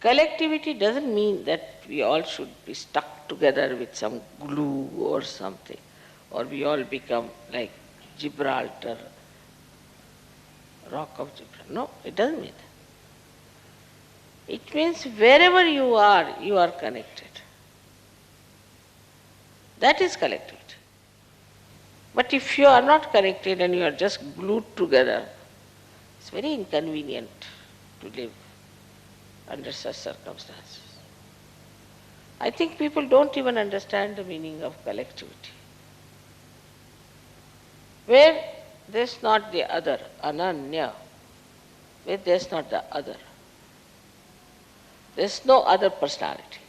collectivity doesn't mean that we all should be stuck together with some glue or something, or we all become like Gibraltar, rock of Gibraltar. No, it doesn't mean that. It means wherever you are connected. That is collectivity. But if you are not connected and you are just glued together, it's very inconvenient to live under such circumstances. I think people don't even understand the meaning of collectivity. Where there's not the other, ananya, where there's not the other, there's no other personality.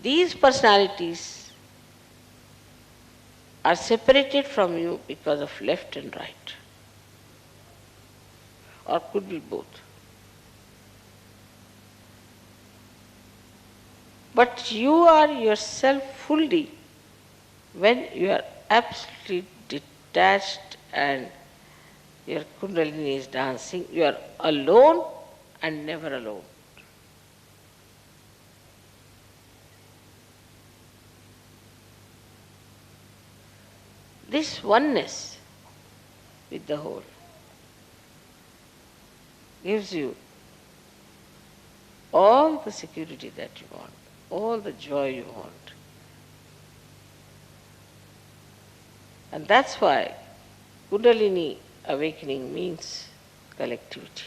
These personalities are separated from you because of left and right, or could be both. But you are yourself fully when you are absolutely detached and your Kundalini is dancing. You are alone and never alone. This oneness with the whole gives you all the security that you want, all the joy you want. And that's why Kundalini awakening means collectivity.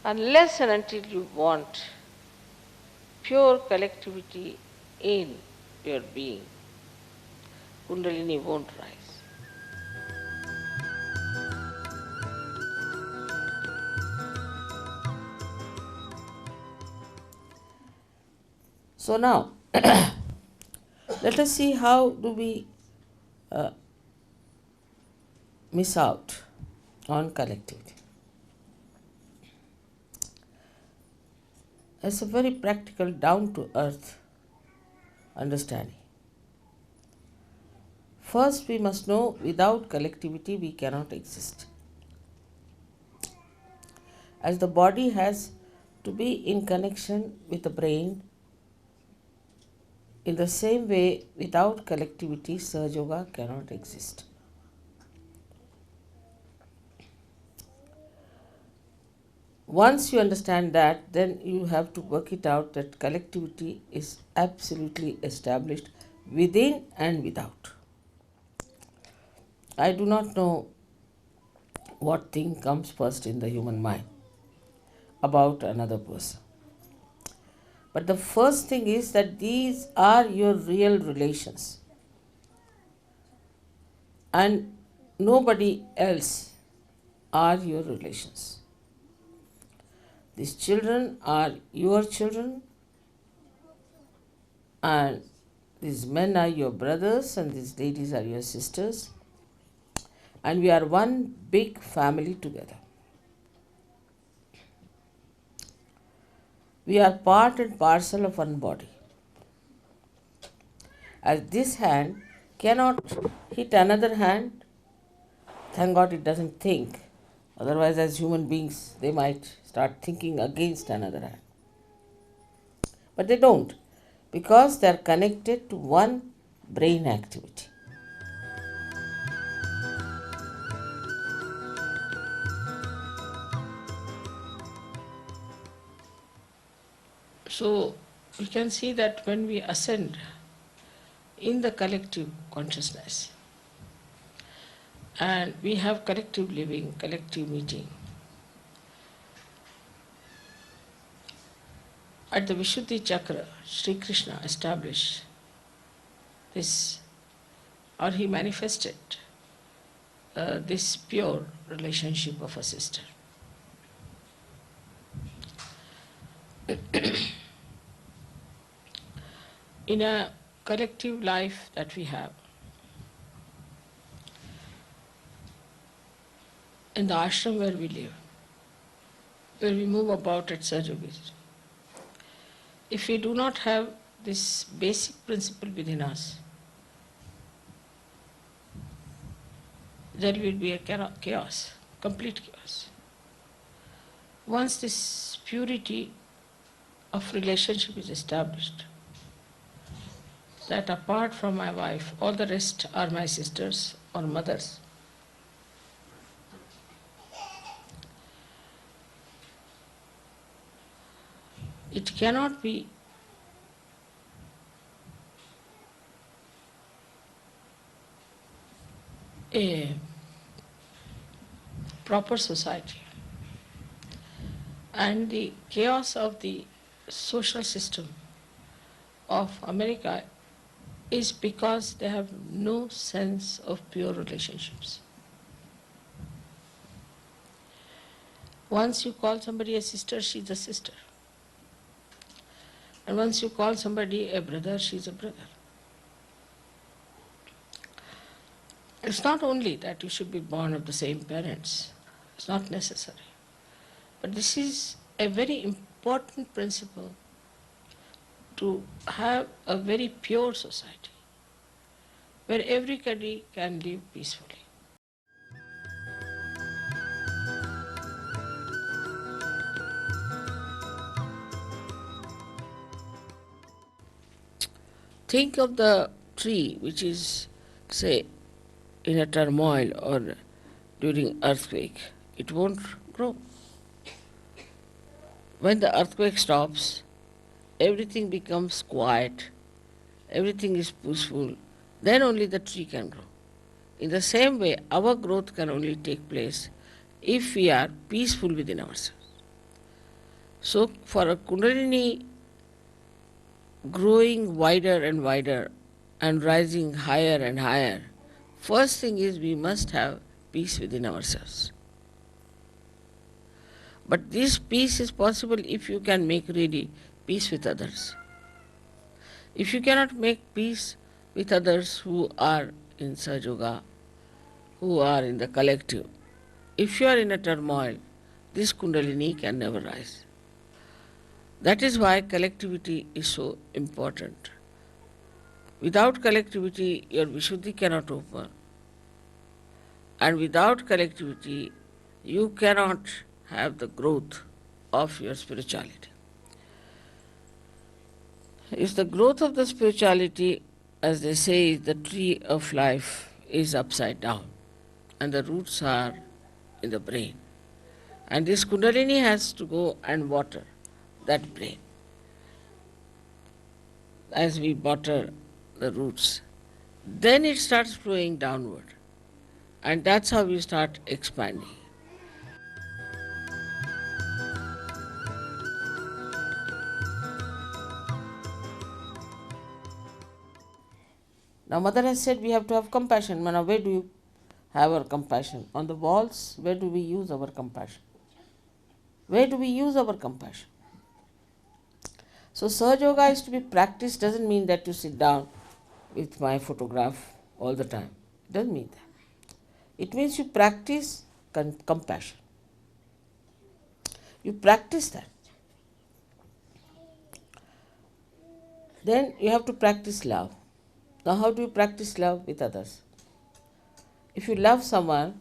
Unless and until you want pure collectivity in your being, Kundalini won't rise. So now, let us see how do we miss out on collectivity. It's a very practical, down-to-earth understanding. First, we must know without collectivity we cannot exist. As the body has to be in connection with the brain, in the same way, without collectivity, Sahaja Yoga cannot exist. Once you understand that, then you have to work it out that collectivity is absolutely established within and without. I do not know what thing comes first in the human mind about another person. But the first thing is that these are your real relations. And nobody else are your relations. These children are your children, and these men are your brothers, and these ladies are your sisters, and we are one big family together. We are part and parcel of one body. As this hand cannot hit another hand, thank God it doesn't think. Otherwise, as human beings, they might start thinking against another hand. But they don't, because they are connected to one brain activity. So, we can see that when we ascend in the collective consciousness, and we have collective living, collective meeting, at the Vishuddhi Chakra, Sri Krishna established this, or he manifested this pure relationship of a sister. In a collective life that we have, in the ashram where we live, where we move about at Sahaja, if we do not have this basic principle within us, there will be a chaos, complete chaos. Once this purity of relationship is established, that apart from my wife, all the rest are my sisters or mothers, it cannot be a proper society. And the chaos of the social system of America is because they have no sense of pure relationships. Once you call somebody a sister, she's a sister. And once you call somebody a brother, she's a brother. It's not only that you should be born of the same parents. It's not necessary. But this is a very important principle to have a very pure society where everybody can live peacefully. Think of the tree which is, say, in a turmoil or during earthquake. It won't grow. When the earthquake stops, everything becomes quiet, everything is peaceful, then only the tree can grow. In the same way, our growth can only take place if we are peaceful within ourselves. So, for a Kundalini growing wider and wider and rising higher and higher, first thing is we must have peace within ourselves. But this peace is possible if you can make really peace with others. If you cannot make peace with others who are in Sahaja, who are in the collective, if you are in a turmoil, this Kundalini can never rise. That is why collectivity is so important. Without collectivity, your Vishuddhi cannot open. And without collectivity, you cannot have the growth of your spirituality. If the growth of the spirituality, as they say, the tree of life is upside down and the roots are in the brain. And this Kundalini has to go and water that brain. As we water the roots, then it starts flowing downward. And that's how we start expanding. Now, Mother has said we have to have compassion. Now, where do you have our compassion? On the walls, where do we use our compassion? Where do we use our compassion? So, Sahaja Yoga is to be practiced, doesn't mean that you sit down with my photograph all the time. It doesn't mean that. It means you practice compassion. You practice that. Then you have to practice love. Now, how do you practice love with others? If you love someone,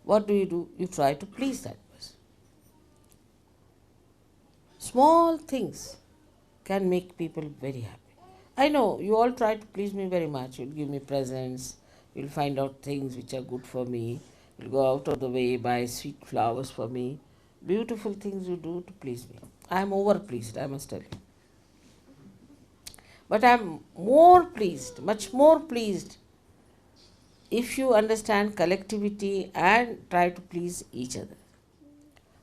what do? You try to please that person. Small things can make people very happy. I know you all try to please me very much. You'll give me presents, you'll find out things which are good for me, you'll go out of the way, buy sweet flowers for me. Beautiful things you do to please me. I am over pleased, I must tell you. But I am more pleased, much more pleased, if you understand collectivity and try to please each other.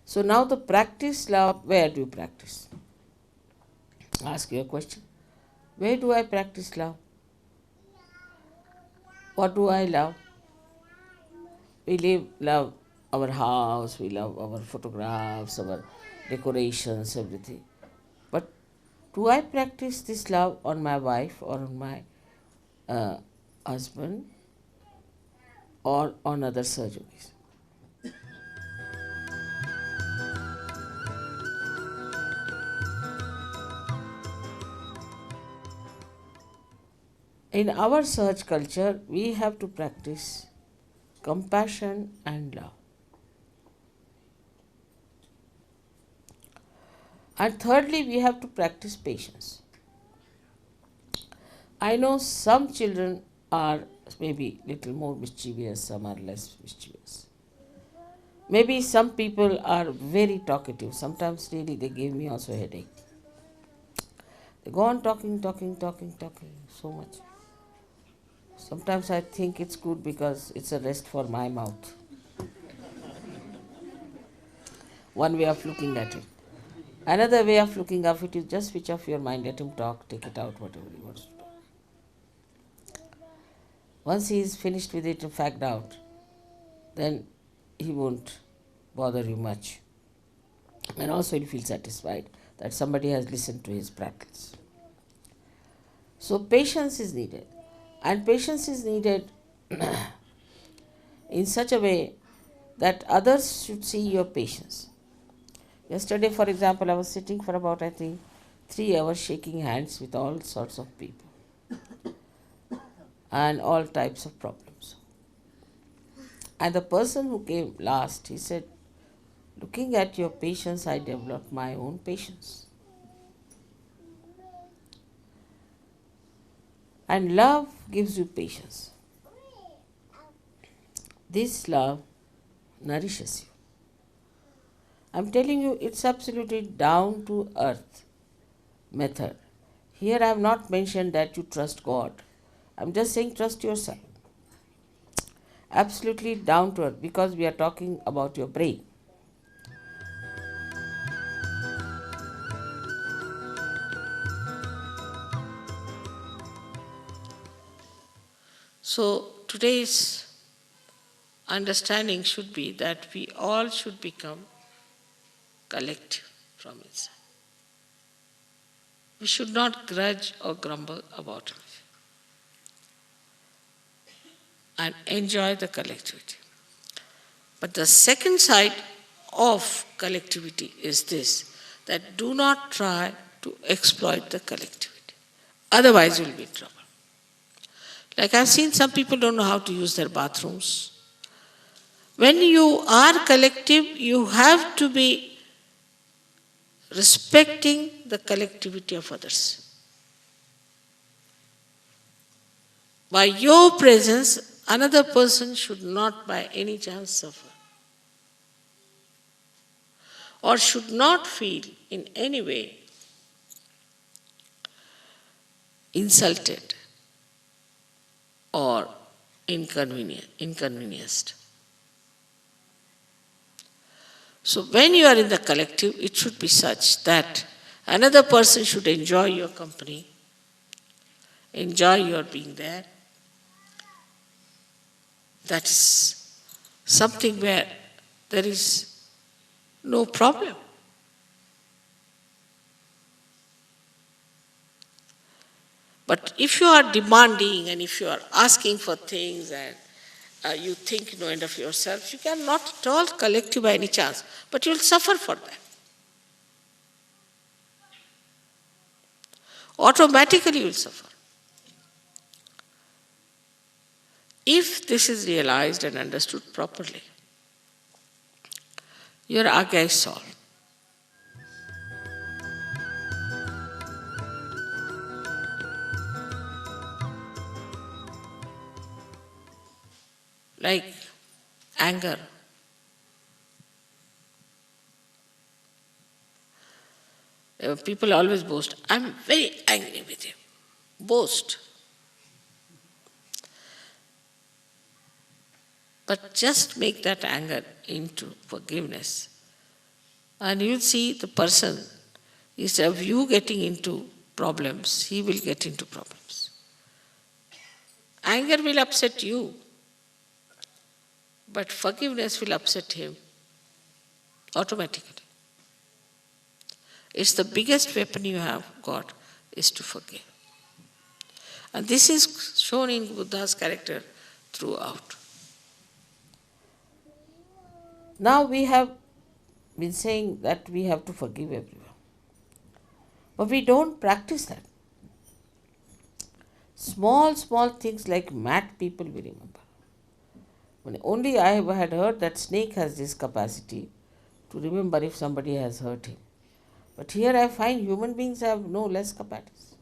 So now the practice love, where do you practice? Ask your question. Where do I practice love? What do I love? We love our house, we love our photographs, our decorations, everything. But do I practice this love on my wife or on my husband or on other surgeries? In our search culture, we have to practice compassion and love. And thirdly, we have to practice patience. I know some children are maybe little more mischievous, some are less mischievous. Maybe some people are very talkative. Sometimes really they give me also a headache. They go on talking so much. Sometimes I think it's good because it's a rest for my mouth. One way of looking at it. Another way of looking at it is just switch off your mind, let him talk, take it out, whatever he wants to talk. Once he is finished with it and fagged out, then he won't bother you much. And also he'll feel satisfied that somebody has listened to his prattles. So patience is needed. And patience is needed in such a way that others should see your patience. Yesterday, for example, I was sitting for about, I think, 3 hours shaking hands with all sorts of people and all types of problems. And the person who came last, he said, looking at your patience, I developed my own patience. And love gives you patience. This love nourishes you. I'm telling you, it's absolutely down to earth method. Here I have not mentioned that you trust God. I'm just saying trust yourself. Absolutely down to earth, because we are talking about your brain. So today's understanding should be that we all should become collective from inside. We should not grudge or grumble about life and enjoy the collectivity. But the second side of collectivity is this, that do not try to exploit the collectivity. Otherwise, you'll be in trouble. Like I've seen some people don't know how to use their bathrooms. When you are collective, you have to be respecting the collectivity of others. By your presence, another person should not by any chance suffer, or should not feel in any way insulted or inconvenienced. So when you are in the collective, it should be such that another person should enjoy your company, enjoy your being there. That's something where there is no problem. But if you are demanding and if you are asking for things and you think no end of yourself, you cannot at all collective by any chance, but you will suffer for that. Automatically you will suffer. If this is realized and understood properly, your agga is solved. Like anger. People always boast, I'm very angry with you. Boast. But just make that anger into forgiveness. And you'll see the person, instead of you getting into problems, he will get into problems. Anger will upset you, but forgiveness will upset him automatically. It's the biggest weapon you have got is to forgive. And this is shown in Buddha's character throughout. Now we have been saying that we have to forgive everyone. But we don't practice that. Small things like mad people we remember. Only I had heard that snake has this capacity to remember if somebody has hurt him. But here I find human beings have no less capacities.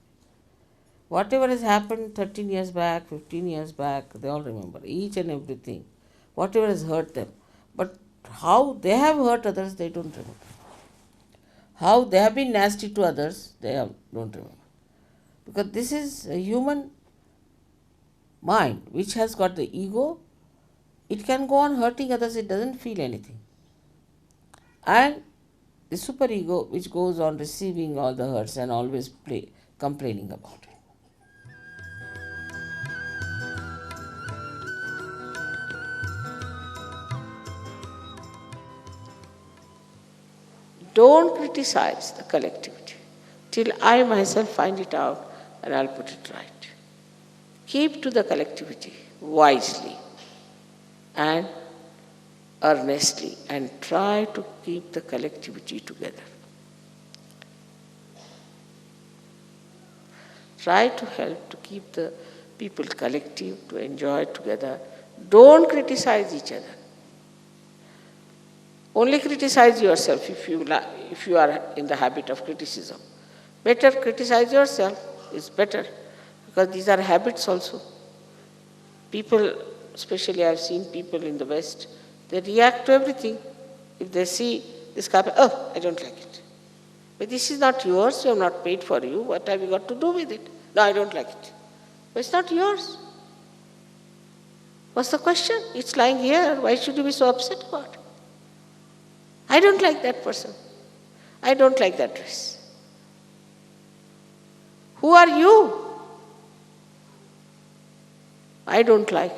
Whatever has happened 13 years back, 15 years back, they all remember each and everything. Whatever has hurt them. But how they have hurt others, they don't remember. How they have been nasty to others, don't remember. Because this is a human mind which has got the ego. It can go on hurting others, it doesn't feel anything. And the superego which goes on receiving all the hurts and always complaining about it. Don't criticize the collectivity till I myself find it out and I'll put it right. Keep to the collectivity wisely and earnestly and try to keep the collectivity together. Try to help to keep the people collective, to enjoy together. Don't criticize each other. Only criticize yourself if you are in the habit of criticism. Better criticize yourself is better, because these are habits also. People, especially I have seen people in the West, they react to everything. If they see this carpet, oh, I don't like it. But this is not yours, you have not paid for you. What have you got to do with it? No, I don't like it. But it's not yours. What's the question? It's lying here. Why should you be so upset about it? I don't like that person. I don't like that dress. Who are you? I don't like.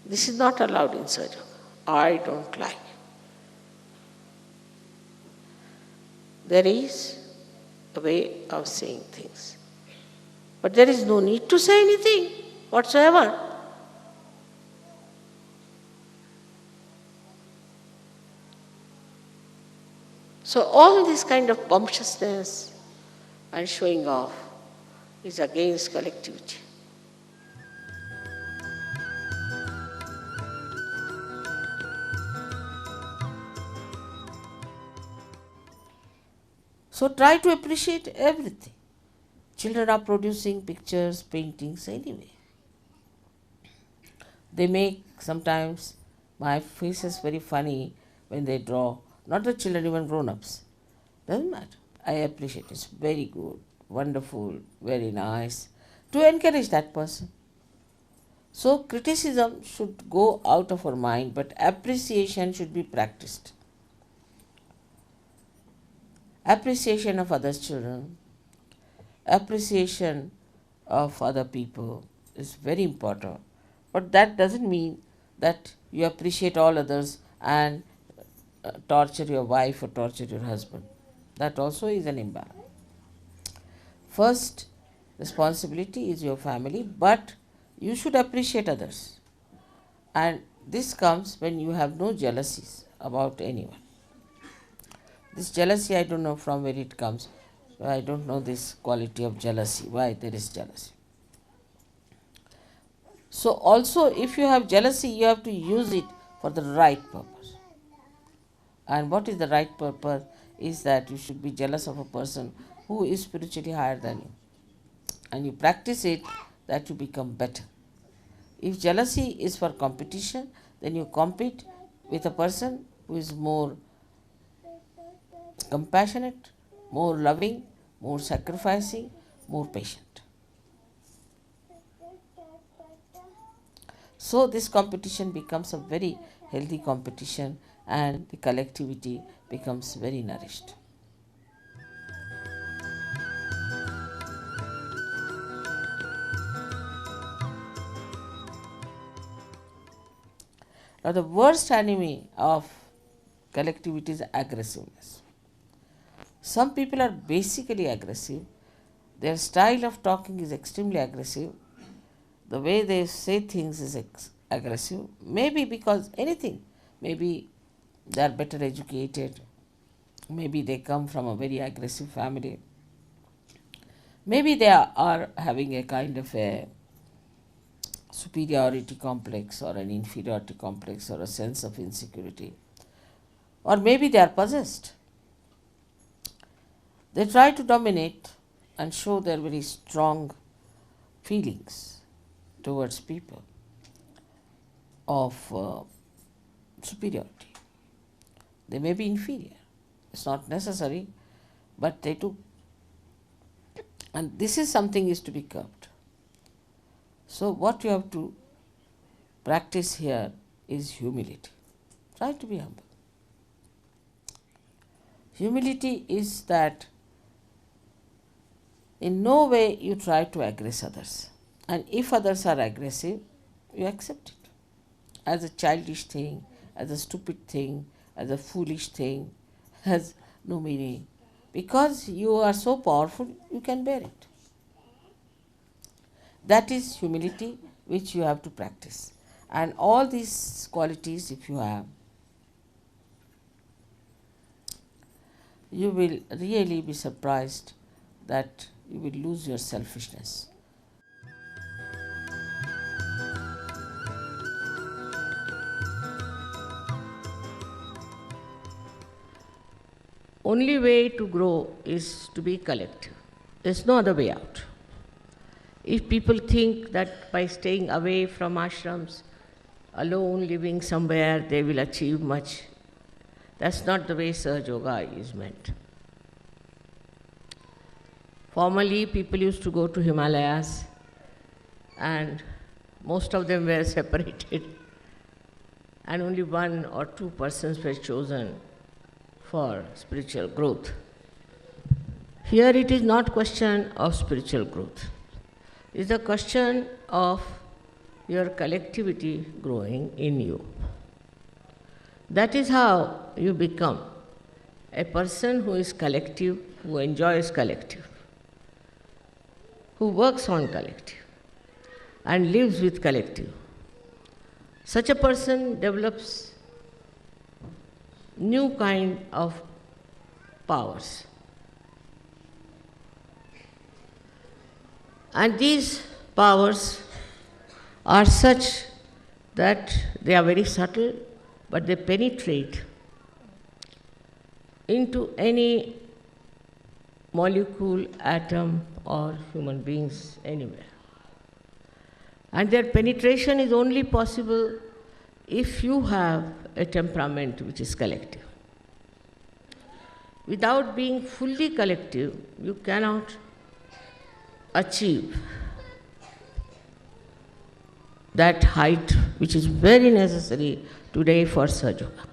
This is not allowed in Sahaja. I don't like. There is a way of saying things. But there is no need to say anything whatsoever. So all this kind of bumptiousness and showing off is against collectivity. So try to appreciate everything. Children are producing pictures, paintings anyway. They make sometimes my face is very funny when they draw. Not the children, even grown-ups. Doesn't matter. I appreciate it. It's very good, wonderful, very nice. To encourage that person. So criticism should go out of our mind, but appreciation should be practiced. Appreciation of others' children, appreciation of other people is very important. But that doesn't mean that you appreciate all others and torture your wife or torture your husband. That also is an imbalance. First responsibility is your family, but you should appreciate others. And this comes when you have no jealousies about anyone. This jealousy, I don't know from where it comes. I don't know this quality of jealousy, why there is jealousy. So also if you have jealousy, you have to use it for the right purpose. And what is the right purpose is that you should be jealous of a person who is spiritually higher than you. And you practice it that you become better. If jealousy is for competition, then you compete with a person who is more compassionate, more loving, more sacrificing, more patient. So this competition becomes a very healthy competition and the collectivity becomes very nourished. Now the worst enemy of collectivity is aggressiveness. Some people are basically aggressive. Their style of talking is extremely aggressive. The way they say things is aggressive. Maybe because anything. Maybe they are better educated. Maybe they come from a very aggressive family. Maybe they are having a kind of a superiority complex or an inferiority complex or a sense of insecurity. or maybe they are possessed. They try to dominate and show their very strong feelings towards people of superiority. They may be inferior. It's not necessary, but they do. And this is something is to be curbed. So what you have to practice here is humility. Try to be humble. Humility is that in no way you try to aggress others. And if others are aggressive, you accept it as a childish thing, as a stupid thing, as a foolish thing, has no meaning. Because you are so powerful, you can bear it. That is humility which you have to practice. And all these qualities, if you have, you will really be surprised that you will lose your selfishness. Only way to grow is to be collective. There's no other way out. If people think that by staying away from ashrams, alone living somewhere, they will achieve much, that's not the way Sahaja Yoga is meant. Formerly, people used to go to Himalayas, and most of them were separated, and only 1 or 2 persons were chosen for spiritual growth. Here it is not question of spiritual growth. It's a question of your collectivity growing in you. That is how you become a person who is collective, who enjoys collective, who works on collective and lives with collective. Such a person develops new kind of powers. And these powers are such that they are very subtle, but they penetrate into any molecule, atom, or human beings anywhere. And their penetration is only possible if you have a temperament which is collective. Without being fully collective, you cannot achieve that height which is very necessary today for Sahaja Yoga.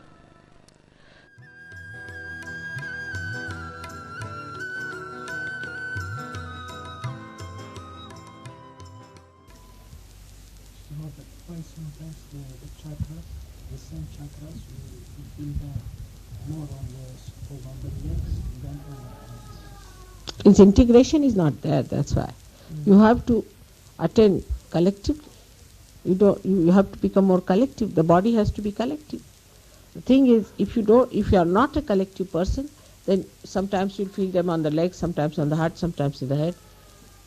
Sometimes the chakras, the same chakras, we feel more on the legs than on the hands. Its integration is not there, that's why. You have to attend collectively. You have to become more collective. The body has to be collective. The thing is, if you are not a collective person, then sometimes you'll feel them on the legs, sometimes on the heart, sometimes in the head.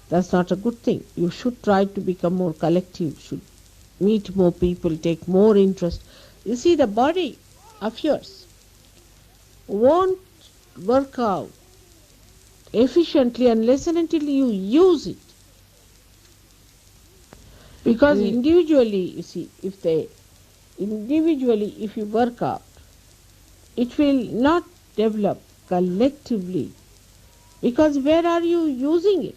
That's not a good thing. You should try to become more collective, should meet more people, take more interest. You see, the body of yours won't work out efficiently unless and until you use it. Because individually, you see, if you work out, it will not develop collectively. Because where are you using it?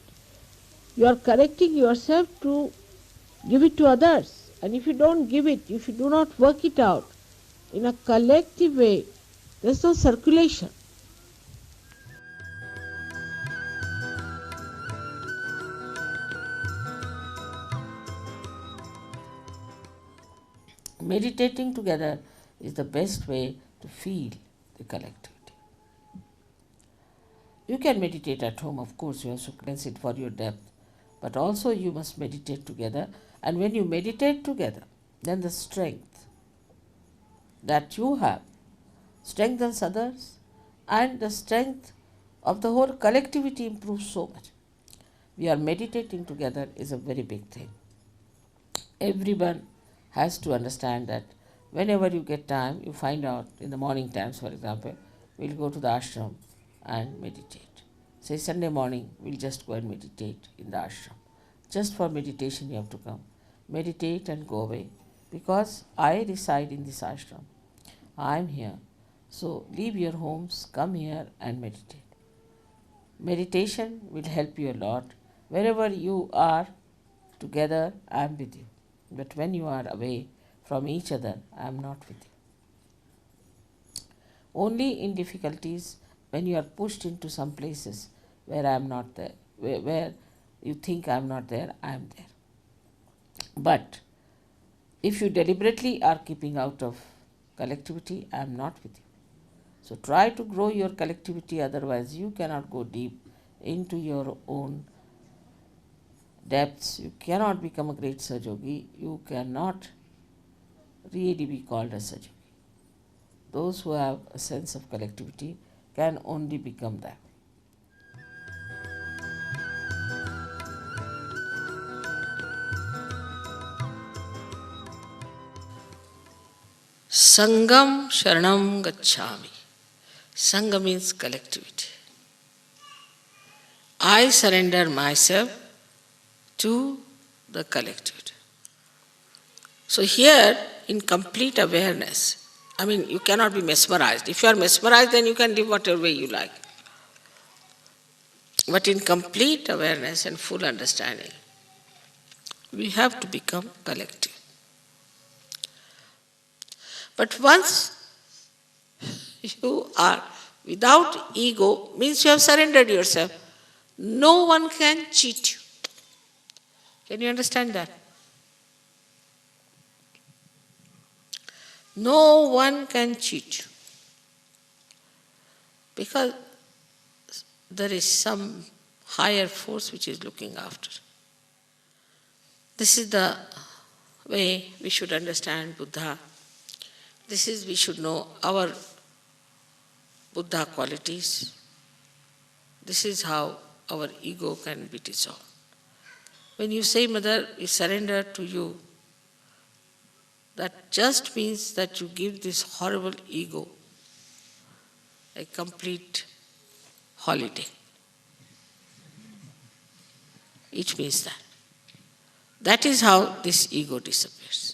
You are correcting yourself to give it to others. And if you don't give it, if you do not work it out in a collective way, there's no circulation. Meditating together is the best way to feel the collectivity. You can meditate at home, of course, you have to cleanse it for your depth, but also you must meditate together. And when you meditate together, then the strength that you have strengthens others, and the strength of the whole collectivity improves so much. We are meditating together is a very big thing. Everyone has to understand that whenever you get time, you find out in the morning times, for example, we'll go to the ashram and meditate. Say Sunday morning, we'll just go and meditate in the ashram. Just for meditation you have to come. Meditate and go away. Because I reside in this ashram. I am here. So leave your homes, come here and meditate. Meditation will help you a lot. Wherever you are together, I am with you. But when you are away from each other, I am not with you. Only in difficulties, when you are pushed into some places where I am not there, where you think I am not there, I am there. But if you deliberately are keeping out of collectivity, I am not with you. So try to grow your collectivity, otherwise you cannot go deep into your own depths. You cannot become a great Sajogi. You cannot really be called a Sajogi. Those who have a sense of collectivity can only become that. Sangam Sharanam Gacchami. Sangha means collectivity. I surrender myself to the collectivity. So here, in complete awareness, you cannot be mesmerized. If you are mesmerized, then you can live whatever way you like. But in complete awareness and full understanding, we have to become collective. But once you are without ego, means you have surrendered yourself. No one can cheat you. Can you understand that? No one can cheat you. Because there is some higher force which is looking after. This is the way we should understand Buddha. This is, we should know our Buddha qualities. This is how our ego can be dissolved. When you say, Mother, we surrender to you, that just means that you give this horrible ego a complete holiday. It means that. That is how this ego disappears.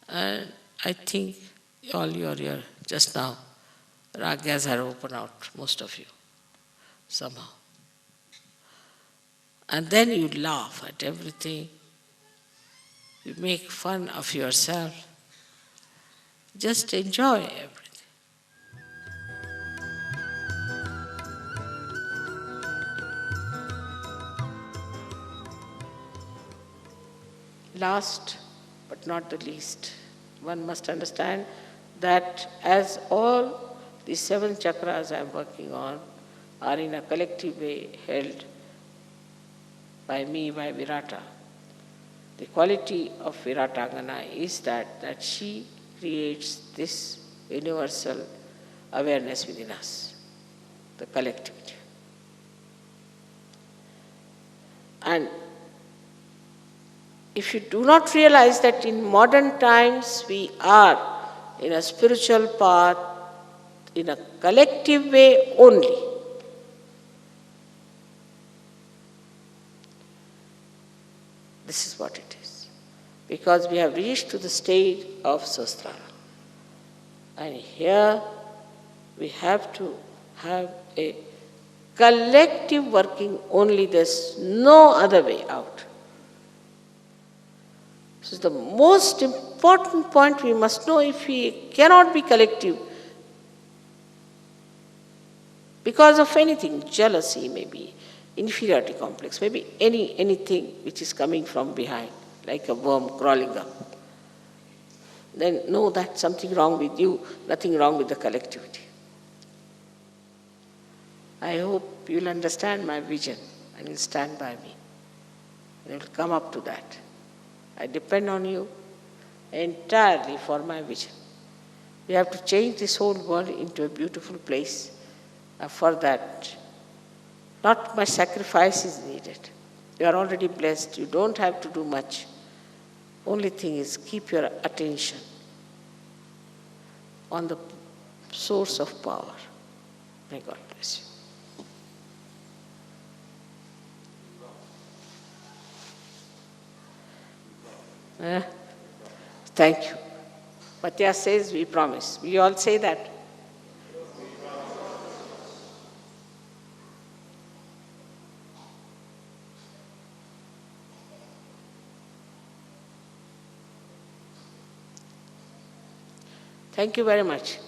And I think all your just now, ragas are open out, most of you, somehow. And then you laugh at everything. You make fun of yourself. Just enjoy everything. Last but not the least, one must understand that as all the 7 chakras I am working on are in a collective way held by me, by Virata, the quality of Viratangana is that she creates this universal awareness within us, the collectivity. And if you do not realize that in modern times we are in a spiritual path, in a collective way only, this is what it is. Because we have reached to the state of Sastra. And here we have to have a collective working only. There's no other way out. This is the most important point we must know. If we cannot be collective, because of anything, jealousy maybe, inferiority complex, maybe anything which is coming from behind, like a worm crawling up, then know that something wrong with you, nothing wrong with the collectivity. I hope you'll understand my vision and you'll stand by me. And you'll come up to that. I depend on you entirely for my vision. We have to change this whole world into a beautiful place. For that, not much sacrifice is needed. You are already blessed. You don't have to do much. Only thing is keep your attention on the source of power. May God bless you. Thank you. Patya says we promise. Will you all say that? Thank you very much.